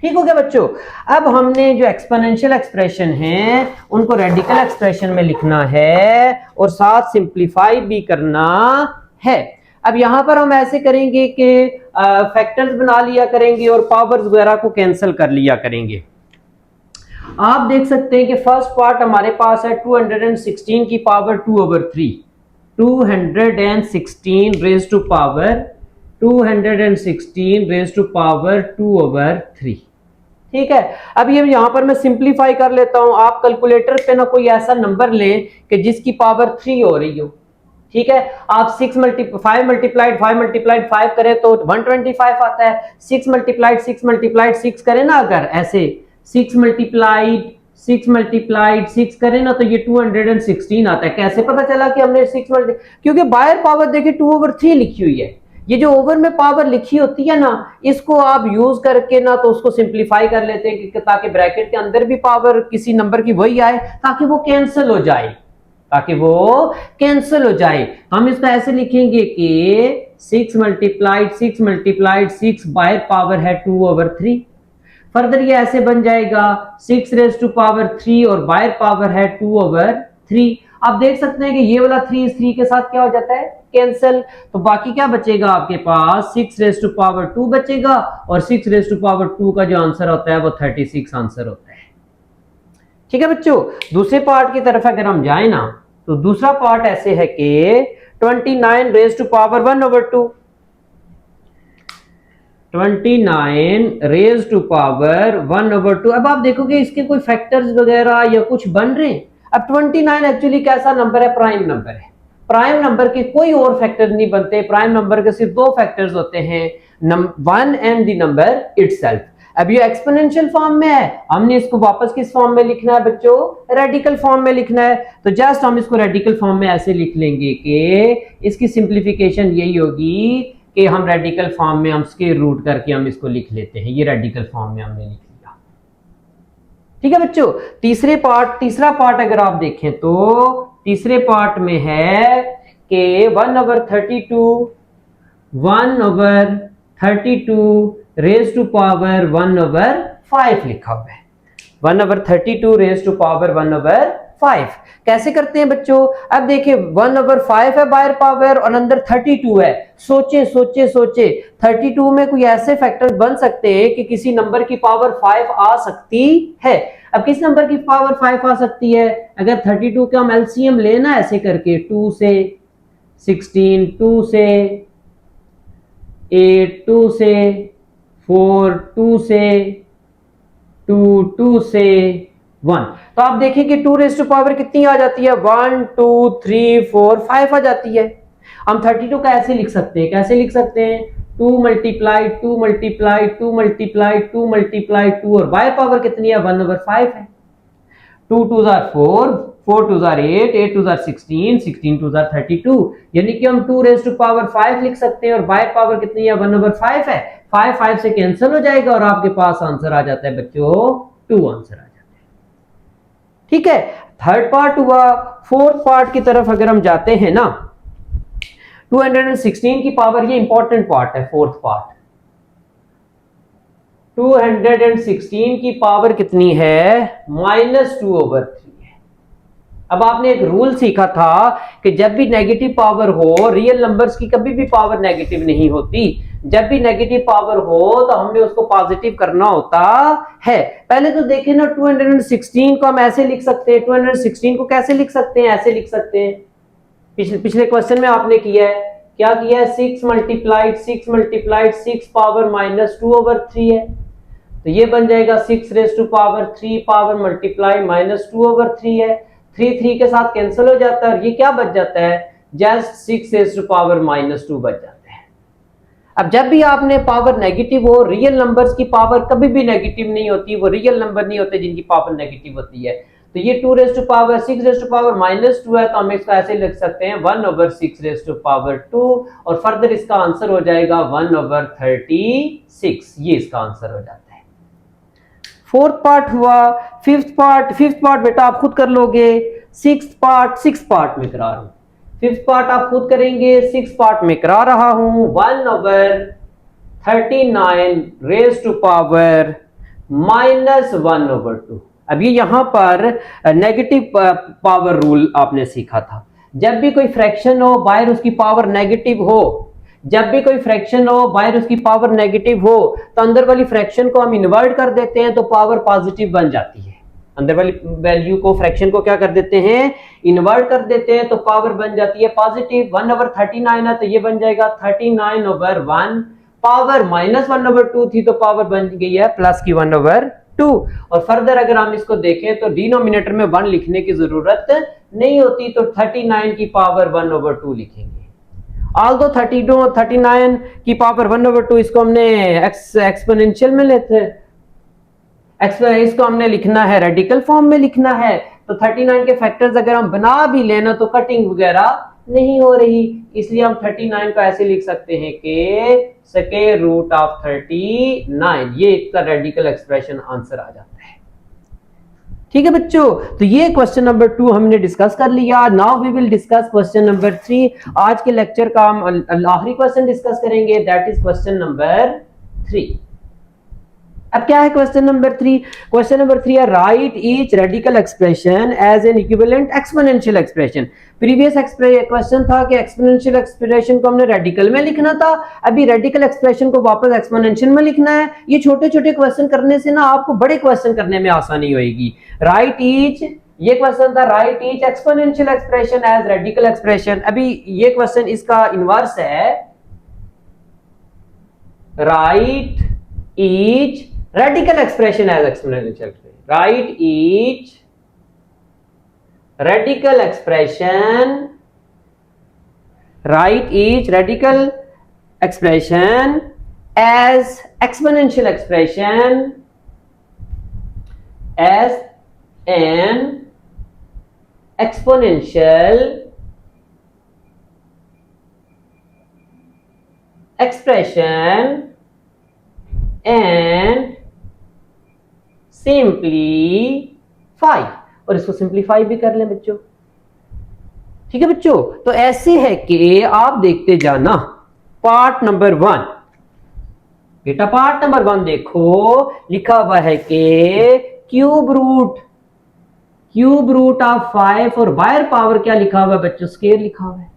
ठीक हो गया बच्चों? अब हमने जो एक्सपोनेंशियल एक्सप्रेशन है उनको रेडिकल एक्सप्रेशन में लिखना है और साथ सिंप्लीफाई भी करना है। अब यहां पर हम ऐसे करेंगे कि फैक्टर्स बना लिया करेंगे और पावर्स वगैरह को कैंसिल कर लिया करेंगे। आप देख सकते हैं कि फर्स्ट पार्ट हमारे पास है 216 की power 2/3, 216 raise to power 216 raise to power 2/3। ठीक है, अब ये यहां पर मैं सिंप्लीफाई कर लेता हूं। आप कैलकुलेटर पे ना कोई ऐसा नंबर लें कि जिसकी पावर 3 हो रही हो। ठीक है, आप 5 मल्टीप्लाइड 5 करें तो 125 आता है। 6 मल्टीप्लाइड 6 करें ना, अगर ऐसे 6 मल्टीप्लाइड 6 करें ना तो ये 216 आता है। कैसे पता चला कि हमने 6 क्योंकि बाहर पावर देखिए 2/3 लिखी हुई है। ये जो ओवर में पावर लिखी होती है ना, इसको आप यूज करके ना तो उसको सिंप्लीफाई कर लेते हैं कि ताकि ब्रैकेट के अंदर भी पावर किसी नंबर की वही आए ताकि वो कैंसिल हो जाए। हम इसको ऐसे लिखेंगे कि 6 मल्टीप्लाइड 6 बाहर पावर है 2/3। फर्दर ये ऐसे बन जाएगा 6 रेज टू पावर 3 और बाहर पावर है 2/3। आप देख सकते हैं कि ये वाला 3 इस 3 के साथ क्या हो जाता है? कैंसिल। तो बाकी क्या बचेगा आपके पास? 6 रेज टू पावर 2 बचेगा और 6 रेज टू पावर 2 का जो आंसर होता है वो 36 आंसर होता है। ठीक है बच्चों, दूसरे पार्ट की तरफ अगर हम जाए ना तो दूसरा पार्ट ऐसे है कि 29 raise to power 1/2, 29 raise to power 1/2। अब आप देखोगे इसके कोई फैक्टर्स वगैरह या कुछ बन रहे हैं। अब 29 एक्चुअली कैसा नंबर है? प्राइम नंबर है। प्राइम नंबर के कोई और फैक्टर नहीं बनते। प्राइम नंबर के सिर्फ 2 फैक्टर्स होते हैं, 1 एंड द नंबर इटसेल्फ। अब ये एक्सपोनेंशियल फॉर्म में है, हमने इसको वापस किस फॉर्म में लिखना है बच्चों? रेडिकल फॉर्म में लिखना है। तो जस्ट हम इसको रेडिकल फॉर्म में ऐसे लिख लेंगे कि इसकी सिंप्लीफिकेशन यही होगी कि हम रेडिकल फॉर्म में हम स्क्वायर रूट करके हम इसको लिख लेते हैं। ये रेडिकल फॉर्म में हमने लिख लिया। ठीक है बच्चों, तीसरा पार्ट अगर आप देखें तो तीसरे पार्ट में है कि 1/32 रेज टू पावर 1/5 लिखा हुआ है। 1/32 रेज टू पावर 1/5 5। कैसे करते हैं बच्चों? अब देखिए 1/5 है बाहर पावर और अंदर 32 है। सोचे सोचे सोचे 32 में कोई ऐसे फैक्टर्स बन सकते हैं कि किसी नंबर की पावर 5 आ सकती है। अब किस नंबर की पावर 5 आ सकती है? अगर 32 का हम एलसीएम लेना ऐसे करके 2 से 16, 2 से 8, 2 से 4, 2 से 2, 2 से 1, तो आप देखिए कि 2 रेज़ टू पावर कितनी आ जाती है? 1 2 3 4 5 आ जाती है। हम 32 का ऐसे लिख सकते हैं, कैसे लिख सकते हैं? 2 मल्टीप्लाई 2 मल्टीप्लाई 2 मल्टीप्लाई 2 मल्टीप्लाई 2 और बाय पावर कितनी है? 1/5 है। 2 2 are 4, 4 2 are 8, 8 2 are 16, 16 2 are 32, यानी कि हम 2 रेज़ टू पावर 5 लिख सकते हैं और बाय पावर कितनी है? 1/5 है। 5 5 से कैंसिल हो जाएगा और आपके पास आंसर आ जाता है बच्चों 2 आंसर आ जाता है। ठीक है, थर्ड पार्ट हुआ। फोर्थ पार्ट की तरफ अगर हम जाते हैं ना, 216 की पावर, ये इंपॉर्टेंट पार्ट है फोर्थ पार्ट। 216 की पावर कितनी है? -2/3 है। अब आपने एक रूल सीखा था कि जब भी नेगेटिव पावर हो, रियल नंबर्स की कभी भी पावर नेगेटिव नहीं होती। जब भी नेगेटिव पावर हो तो हमने उसको पॉजिटिव करना होता है। पहले तो देखें ना, 216 को हम ऐसे लिख सकते हैं। 216 को कैसे लिख सकते हैं? ऐसे लिख सकते हैं, पिछले क्वेश्चन में आपने किया है। क्या किया है? 6 मल्टीप्लाइड 6 मल्टीप्लाइड 6 पावर -2/3 है, तो ये बन जाएगा 6 raise to power 3 power multiply -2/3 है। 3 3 के साथ कैंसिल हो जाता है और ये क्या बच जाता है? जस्ट 6 रेज़ टू पावर -2 बच जाता है। अब जब भी आपने पावर नेगेटिव हो, रियल नंबर्स की पावर कभी भी नेगेटिव नहीं होती, वो रियल नंबर नहीं होते जिनकी पावर नेगेटिव होती है। तो ये 2 raise to power 6 raise to power -2 है, तो हम इसको ऐसे लिख सकते हैं 1/6 रेज़ टू पावर 2 और फर्दर इसका आंसर हो जाएगा 1/36। ये इसका आंसर हो जाता है। फोर्थ पार्ट हुआ। फिफ्थ पार्ट बेटा आप खुद कर लोगे। सिक्स्थ पार्ट में करा रहा हूं। फिफ्थ पार्ट आप खुद करेंगे, सिक्स्थ पार्ट में करा रहा हूं। 1/39 रेज़ टू पावर -1/2। अब ये यहां पर नेगेटिव पावर रूल आपने सीखा था। जब भी कोई फ्रैक्शन हो, बाहर उसकी पावर नेगेटिव हो, जब भी कोई फ्रैक्शन हो, बाहर उसकी पावर नेगेटिव हो, तो अंदर वाली फ्रैक्शन को हम इन्वर्ट कर देते हैं तो पावर पॉजिटिव बन जाती है। अंदर वाली वैल्यू को, फ्रैक्शन को क्या कर देते हैं? इन्वर्ट कर देते हैं तो पावर बन जाती है पॉजिटिव। 1/39 है तो ये बन जाएगा 39/1। पावर -1/2 थी तो पावर बन गई है प्लस की 1/2। और फर्दर अगर हम इसको देखें तो डिनोमिनेटर में 1 लिखने की जरूरत नहीं होती, तो 39 की पावर 1/2 लिखेंगे। ऑल्दो 39 की पावर 1/2, इसको हमने एक्सपोनेंशियल में लेते हैं, इसको हमने लिखना है रेडिकल फॉर्म में लिखना है। तो 39 के फैक्टर्स अगर हम बना भी लेना तो कटिंग वगैरह नहीं हो रही, इसलिए हम 39 को ऐसे लिख सकते हैं कि स्क्वायर रूट ऑफ 39। ये इसका रेडिकल एक्सप्रेशन आंसर आ जाता है। ठीक है बच्चों, तो ये क्वेश्चन नंबर 2 हमने डिस्कस कर लिया। Now we will discuss question number 3। आज के लेक्चर का हम आखिरी क्वेश्चन डिस्कस करेंगे, दैट इज क्वेश्चन नंबर 3। अब क्या है क्वेश्चन नंबर 3? क्वेश्चन नंबर 3 है write each radical expression as an equivalent exponential expression. Previous question था कि एक्सपोनेंशियल एक्सप्रेशन को हमने रेडिकल में लिखना था, अभी रेडिकल एक्सप्रेशन को वापस एक्सपोनेंशियल में लिखना है। ये छोटे छोटे क्वेश्चन करने से ना आपको बड़े क्वेश्चन करने में आसानी होगी। राइट ईच, ये क्वेश्चन था write each exponential expression as radical expression. अभी ये क्वेश्चन इसका इनवर्स है, write each radical expression as exponential expression. Write each radical expression. Write each radical expression as exponential expression, as an exponential expression and simplify. और इसको simplify भी कर लें बच्चों। ठीक है बच्चों, तो ऐसे है कि आप देखते जाना पार्ट नंबर 1। बेटा पार्ट नंबर 1 देखो, लिखा हुआ है कि cube root cube root of 5 और बाहर पावर क्या लिखा हुआ है बच्चों, स्क्वायर लिखा हुआ है।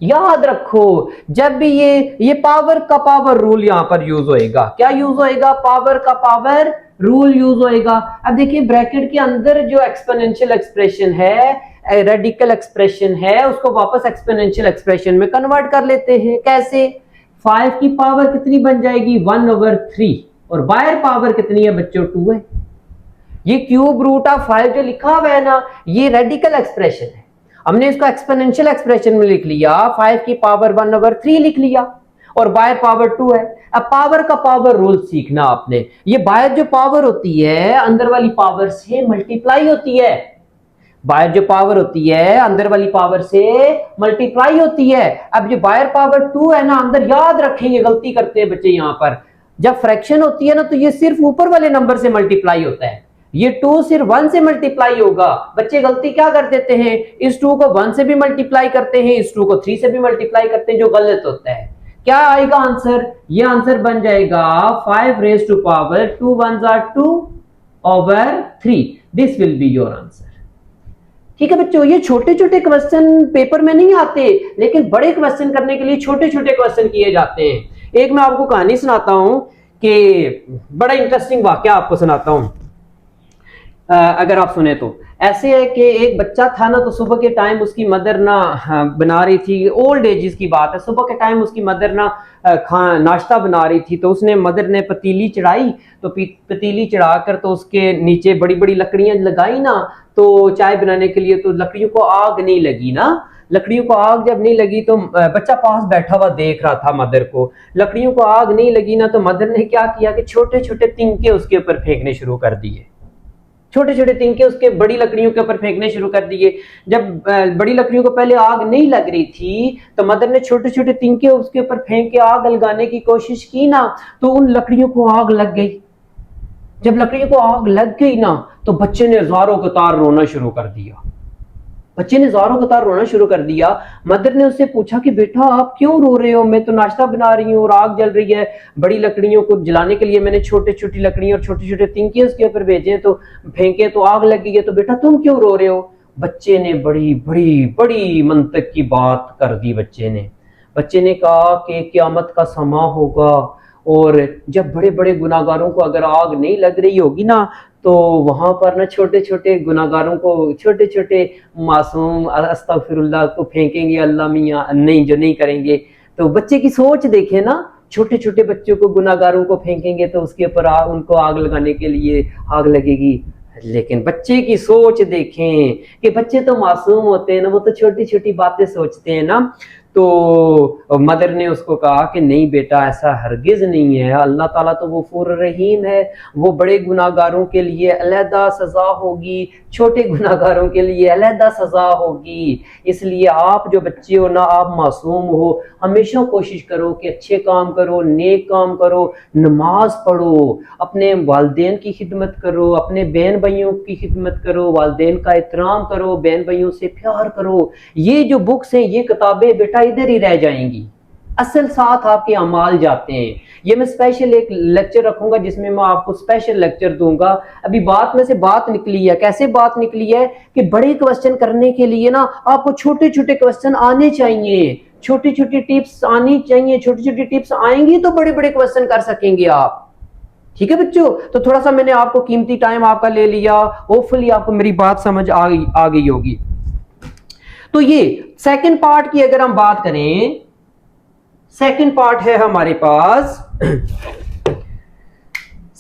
याद रखो जब भी ये पावर का पावर रूल यहां पर यूज होएगा, क्या यूज होएगा, पावर का पावर रूल यूज होएगा। अब देखिए ब्रैकेट के अंदर जो एक्सपोनेंशियल एक्सप्रेशन है, रेडिकल एक्सप्रेशन है, उसको वापस एक्सपोनेंशियल एक्सप्रेशन में कन्वर्ट कर लेते हैं। कैसे, 5 की पावर कितनी बन जाएगी 1/3 और बाहर पावर कितनी है बच्चों 2 है। ये क्यूब रूट ऑफ 5 जो लिखा हुआ है ना, ये रेडिकल एक्सप्रेशन है, हमने इसको एक्सपोनेंशियल एक्सप्रेशन में लिख लिया, 5 की पावर 1/3 लिख लिया और बाहर पावर 2 है। अब पावर का पावर रूल सीखना आपने, ये बाहर जो पावर होती है अंदर वाली पावर से मल्टीप्लाई होती है, बाहर जो पावर होती है अंदर वाली पावर से मल्टीप्लाई होती है। अब जो बाहर पावर 2 है ना, अंदर याद रखेंगे, गलती करते हैं बच्चे यहां पर, जब फ्रैक्शन होती है ना तो ये सिर्फ ऊपर वाले नंबर से मल्टीप्लाई होता है, ये 2 सिर्फ 1 से मल्टीप्लाई होगा। बच्चे गलती क्या कर देते हैं, इस 2 को 1 से भी मल्टीप्लाई करते हैं, इस 2 को 3 से भी मल्टीप्लाई करते हैं, जो गलत होता है। क्या आएगा आंसर, ये आंसर बन जाएगा 5 raised to power 2 1s are 2/3। This will be your answer. ठीक है बच्चों, ये छोटे छोटे क्वेश्चन पेपर में नहीं आते, लेकिन बड़े क्वेश्चन करने के लिए छोटे छोटे क्वेश्चन किए जाते हैं। एक मैं आपको कहानी सुनाता हूं कि बड़ा इंटरेस्टिंग वाकया आपको सुनाता हूं, अगर आप सुने तो। ऐसे है कि एक बच्चा था ना, तो सुबह के टाइम उसकी मदर ना बना रही थी, ओल्ड एजेस की बात है, सुबह के टाइम उसकी मदर ना नाश्ता बना रही थी, तो उसने मदर ने पतीली चढ़ाई, तो पतीली चढ़ाकर तो उसके नीचे बड़ी बड़ी लकड़ियां लगाई ना, तो चाय बनाने के लिए, तो लकड़ियों को आग नहीं लगी ना, लकड़ियों को आग जब नहीं लगी तो बच्चा पास बैठा हुआ देख रहा था मदर को, लकड़ियों को आग नहीं लगी ना, तो मदर ने क्या किया कि छोटे छोटे तिनके उसके ऊपर फेंकने शुरू कर दिए, छोटे छोटे तिनके उसके बड़ी लकड़ियों के ऊपर फेंकने शुरू कर दिए। जब बड़ी लकड़ियों को पहले आग नहीं लग रही थी, तो मदर ने छोटे छोटे तिनके उसके ऊपर फेंक के आग लगाने की कोशिश की ना, तो उन लकड़ियों को आग लग गई। जब लकड़ियों को आग लग गई ना, तो बच्चे ने ज़ारों कतार रोना शुरू कर दिया, बच्चे ने ज़ारों कतार रोना शुरू कर दिया। मदर ने उससे पूछा कि बेटा आप क्यों रो रहे हो, मैं तो नाश्ता बना रही हूँ और आग जल रही है, बड़ी लकड़ियों को जलाने के लिए मैंने छोटे छोटी लकड़ियां और छोटे छोटे तिनके उसके ऊपर भेजे, तो फेंके तो आग लग गई है, तो बेटा तुम क्यों रो रहे हो। बच्चे ने बड़ी बड़ी बड़ी मंतक की बात कर दी। बच्चे ने कहा कि क़यामत का समा होगा, और जब बड़े बड़े गुनाहगारों को अगर आग नहीं लग रही होगी ना, तो वहां पर ना छोटे छोटे गुनाहगारों को, छोटे छोटे मासूम अस्तगफिरुल्लाह को फेंकेंगे, अल्लाह मियां नहीं, जो नहीं करेंगे। तो बच्चे की सोच देखे ना, छोटे छोटे बच्चों को, गुनाहगारों को फेंकेंगे तो उसके ऊपर उनको आग लगाने के लिए आग लगेगी। लेकिन बच्चे की सोच देखें कि बच्चे तो मासूम होते हैं ना, वो तो छोटी छोटी बातें सोचते हैं ना। तो मदर ने उसको कहा कि नहीं बेटा, ऐसा हरगिज नहीं है, अल्लाह ताला तो गफूर रहीम है, वो बड़े गुनाहगारों के लिए अलहदा सजा होगी, छोटे गुनाहगारों के लिए अलहदा सजा होगी। इसलिए आप जो बच्चे हो ना, आप मासूम हो, हमेशा कोशिश करो कि अच्छे काम करो, नेक काम करो, नमाज पढ़ो, अपने वालिदैन की खिदमत करो, अपने बहन भाइयों की खिदमत करो, वालिदैन का एहतराम करो, बहन भाइयों से प्यार करो। ये जो बुक्स हैं, ये किताबें बेटा इधर ही रह जाएंगी, असल साथ आपके अमाल जाते हैं। ये मैं स्पेशल एक लेक्चर रखूंगा जिसमें मैं आपको स्पेशल लेक्चर दूंगा। अभी बात में से बात निकली है, कैसे बात निकली है कि बड़े क्वेश्चन करने के लिए ना आपको छोटे छोटे क्वेश्चन आने चाहिए, छोटी छोटी टिप्स आनी चाहिए, छोटी छोटी टिप्स आएंगी तो बड़े बड़े क्वेश्चन कर सकेंगे आप। ठीक है बच्चों, तो थोड़ा सा मैंने आपको कीमती टाइम आपका ले लिया, होपफुली आपको मेरी बात समझ आ गई होगी। तो ये सेकंड पार्ट की अगर हम बात करें, सेकंड पार्ट है हमारे पास,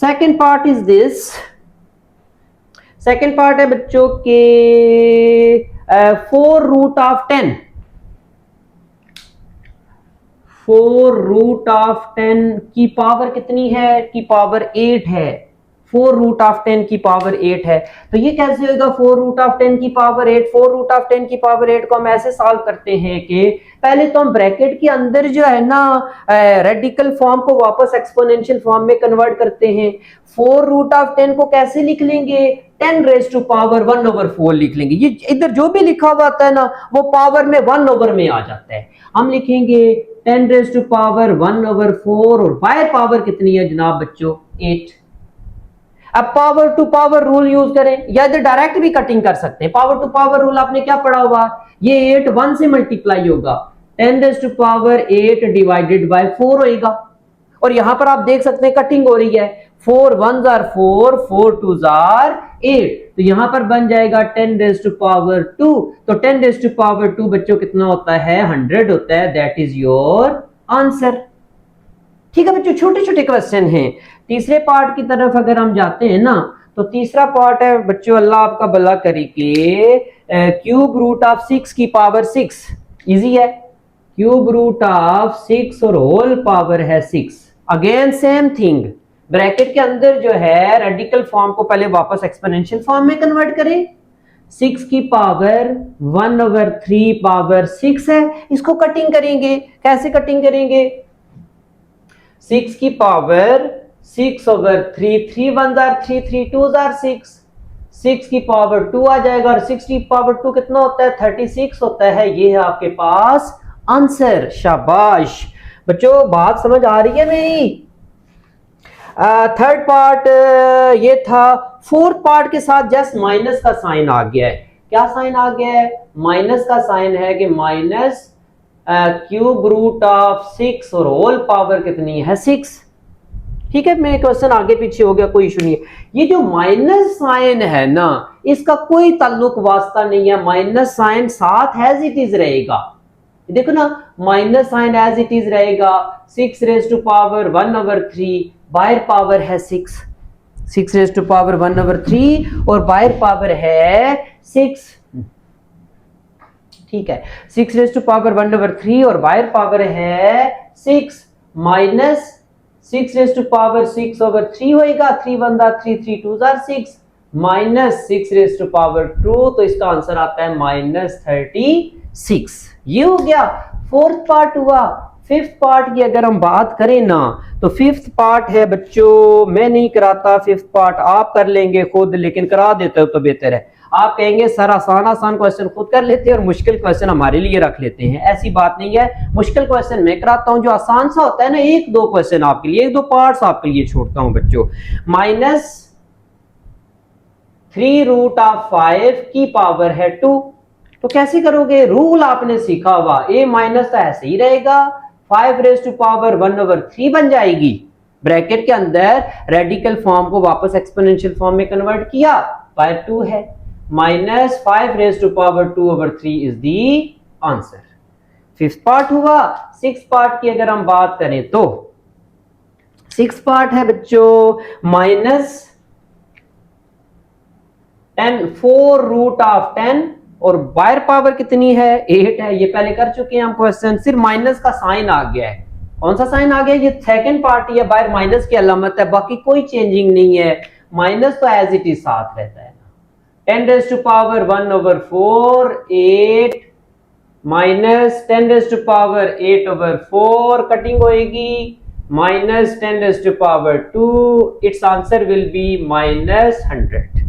second part is this, second part है बच्चों के 4√10, 4√10 की पावर कितनी है, की पावर 8 है, 4√10 की पावर 8 है। तो ये कैसे होगा 4√10 की पावर 8, 4√10 की पावर 8 को हम ऐसे सॉल्व करते हैं कि पहले तो हम ब्रैकेट के अंदर जो है ना रेडिकल फॉर्म को वापस एक्सपोनेंशियल फॉर्म में कन्वर्ट करते हैं। 4√10 को कैसे लिख लेंगे, 10 raised to power 1/4 लिख लेंगे। ये इधर जो भी लिखा हुआ आता है ना, वो पावर में 1/, में आ जाता है। हम लिखेंगे 10 raised to power 1/4 और बाहर पावर कितनी है जनाब बच्चों 8। अब power to power rule use करें या इधर डायरेक्ट भी कटिंग कर सकते हैं। पावर टू पावर रूल आपने क्या पढ़ा हुआ, ये 8 1 से मल्टीप्लाई होगा, 10⁻8 डिवाइडेड बाय 4 होएगा। और यहां पर आप देख सकते हैं कटिंग हो रही है, 4 1s are 4, 4 2s are 8, तो यहां पर बन जाएगा 10⁻2। तो 10⁻2 बच्चों कितना होता है, 100 होता है। That is your answer. ठीक है बच्चों, छोटे छोटे क्वेश्चन हैं। तीसरे पार्ट की तरफ अगर हम जाते हैं ना, तो तीसरा पार्ट है बच्चों, अल्लाह आपका भला करे कि क्यूब रूट ऑफ 6 की पावर 6। इजी है, क्यूब रूट ऑफ 6 और होल पावर है 6। अगेन सेम थिंग, ब्रैकेट के अंदर जो है रेडिकल फॉर्म को पहले वापस एक्सपोनेंशियल फॉर्म में कन्वर्ट करें। 6 की पावर 1/3 पावर 6 है, इसको कटिंग करेंगे। कैसे कटिंग करेंगे, 6 की power 6/3, 3 1s are 3, 3 2s are 6, 6 की पावर 2 आ जाएगा, और 6 की पावर 2 कितना होता है, 36 होता है। ये है आपके पास आंसर। शाबाश बच्चों, बात समझ आ रही है मेरी। थर्ड पार्ट ये था। फोर्थ पार्ट के साथ जस्ट माइनस का साइन आ गया है। क्या साइन आ गया है, माइनस का साइन है कि माइनस क्यूब रूट ऑफ 6 और होल पावर कितनी है, 6। ठीक है, मेरे क्वेश्चन आगे पीछे हो गया, कोई इशू नहीं है। ये जो माइनस साइन है ना, इसका कोई ताल्लुक वास्ता नहीं है, माइनस साइन साथ एज इट इज रहेगा। देखो ना, minus sign as it is रहेगा। 6⁻1/3, बाहर पावर है 6, 6⁻1/3 और बाहर पावर है 6। ठीक है, 6⁻1/3 और बाहर पावर है 6, माइनस 6⁻6/3 होएगा, 3 1s are 3, 3 2s are 6, minus 6⁻2। तो इसका आंसर आता है -36। ये हो गया, फोर्थ पार्ट हुआ। फिफ्थ पार्ट की अगर हम बात करें ना, तो फिफ्थ पार्ट है बच्चों, मैं नहीं कराता, फिफ्थ पार्ट आप कर लेंगे खुद, लेकिन करा देते हो तो बेहतर है। आप कहेंगे सर आसान आसान क्वेश्चन खुद कर लेते हैं और मुश्किल क्वेश्चन हमारे लिए रख लेते हैं, ऐसी बात नहीं है। मुश्किल क्वेश्चन मैं कराता हूं, जो आसान सा होता है ना, 1-2 क्वेश्चन आपके लिए, 1-2 पार्ट्स आपके लिए छोड़ता हूं बच्चों। -3√5 की पावर है 2, तो कैसे करोगे, रूल आपने सीखा हुआ, a माइनस तो ऐसे ही रहेगा, 5⁻1/3 बन जाएगी। ब्रैकेट के अंदर रेडिकल फॉर्म को वापस एक्सपोनेंशियल फॉर्म में कन्वर्ट किया, बाय 2 है, -5⁻2/3 is the answer. Fifth part हुआ। सिक्स पार्ट की अगर हम बात करें तो सिक्स पार्ट है बच्चों, -4√10 और बाहर पावर कितनी है, 8 है। ये पहले कर चुके हैं हम क्वेश्चन, सिर्फ माइनस का साइन आ गया है। कौन सा साइन आ गया, ये सेकंड पार्ट है, बाहर माइनस की अलामत है, बाकी कोई चेंजिंग नहीं है, माइनस तो एज इट इज साथ रहता है। 10⁻1/4 8 माइनस 10⁻8/4 कटिंग होएगी, -10⁻2, इट्स आंसर विल बी -100।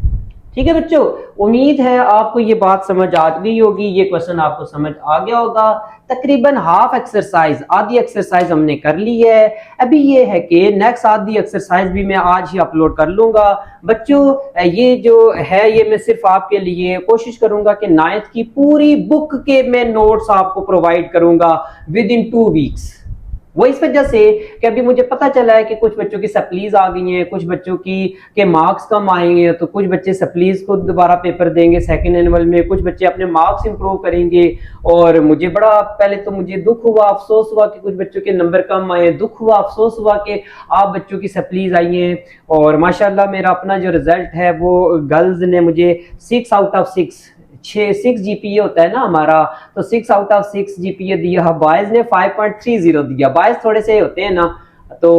ठीक है बच्चों, उम्मीद है आपको ये बात समझ आ गई होगी, ये क्वेश्चन आपको समझ आ गया होगा। तकरीबन हाफ एक्सरसाइज, आधी एक्सरसाइज हमने कर ली है। अभी ये है कि नेक्स्ट आधी एक्सरसाइज भी मैं आज ही अपलोड कर लूंगा बच्चों। ये जो है ये मैं सिर्फ आपके लिए कोशिश करूंगा कि 9th की पूरी बुक के मैं नोट्स आपको प्रोवाइड करूंगा विद इन 2 वीक्स। वो इस वजह से कि अभी मुझे पता चला है कि कुछ बच्चों की सप्लीज आ गई हैं, कुछ बच्चों की के मार्क्स कम आएंगे, तो कुछ बच्चे सप्लीज को दोबारा पेपर देंगे सेकंड एनुअल में, कुछ बच्चे अपने मार्क्स इंप्रूव करेंगे। और मुझे बड़ा पहले तो मुझे दुख हुआ, अफसोस हुआ कि कुछ बच्चों के नंबर कम आए, दुख हुआ अफसोस हुआ कि आप बच्चों की सप्लीज आई हैं। और माशाल्लाह मेरा अपना जो रिजल्ट है वो गर्ल्स ने मुझे 6 आउट ऑफ 6 जीपीए होता है ना हमारा, तो 6 आउट ऑफ 6 जीपीए दिया। बॉयज ने 5.30 दिया, बॉयज थोड़े से होते हैं ना, तो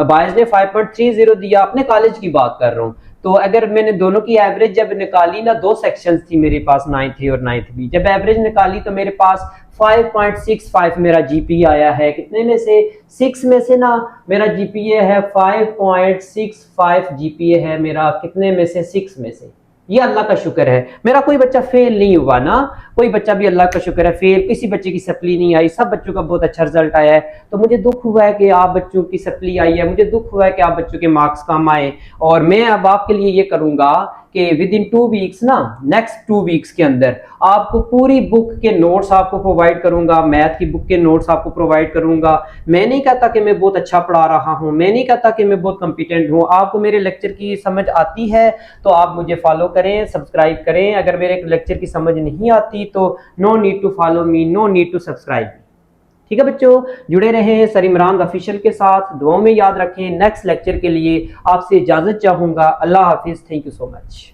बॉयज ने 5.30 दिया। अपने कॉलेज की बात कर रहा हूँ, तो अगर मैंने दोनों की एवरेज जब निकाली ना, 2 सेक्शंस थी मेरे पास, 9th और 9th बी, जब एवरेज निकाली तो मेरे पास 5.65 मेरा जीपीए आया है। कितने में से, 6 में से ना मेरा जीपीए है 5.65 जीपीए है मेरा, कितने में से, 6 में से। ये अल्लाह का शुक्र है। मेरा कोई बच्चा फेल नहीं हुआ ना, कोई बच्चा भी अल्लाह का शुक्र है फेल, किसी बच्चे की सप्ली नहीं आई, सब बच्चों का बहुत अच्छा रिजल्ट आया है। तो मुझे दुख हुआ है कि आप बच्चों की सप्ली आई है, मुझे दुख हुआ है कि आप बच्चों के मार्क्स कम आए। और मैं अब आपके लिए ये करूंगा कि विद इन 2 वीक्स ना, नेक्स्ट 2 वीक्स के अंदर आपको पूरी बुक के नोट्स आपको प्रोवाइड करूंगा, मैथ की बुक के नोट्स आपको प्रोवाइड करूंगा। मैं नहीं कहता कि मैं बहुत अच्छा पढ़ा रहा हूं, मैं नहीं कहता कि मैं बहुत कॉम्पिटेंट हूं। आपको मेरे लेक्चर की समझ आती है तो आप मुझे फॉलो करें, सब्सक्राइब करें। अगर मेरे लेक्चर की समझ नहीं आती तो no need to follow me, no need to subscribe. ठीक है बच्चों, जुड़े रहें सर इमरान ऑफिशियल के साथ, दुआओं में याद रखें। नेक्स्ट लेक्चर के लिए आपसे इजाजत चाहूंगा। अल्लाह हाफिज, थैंक यू सो मच।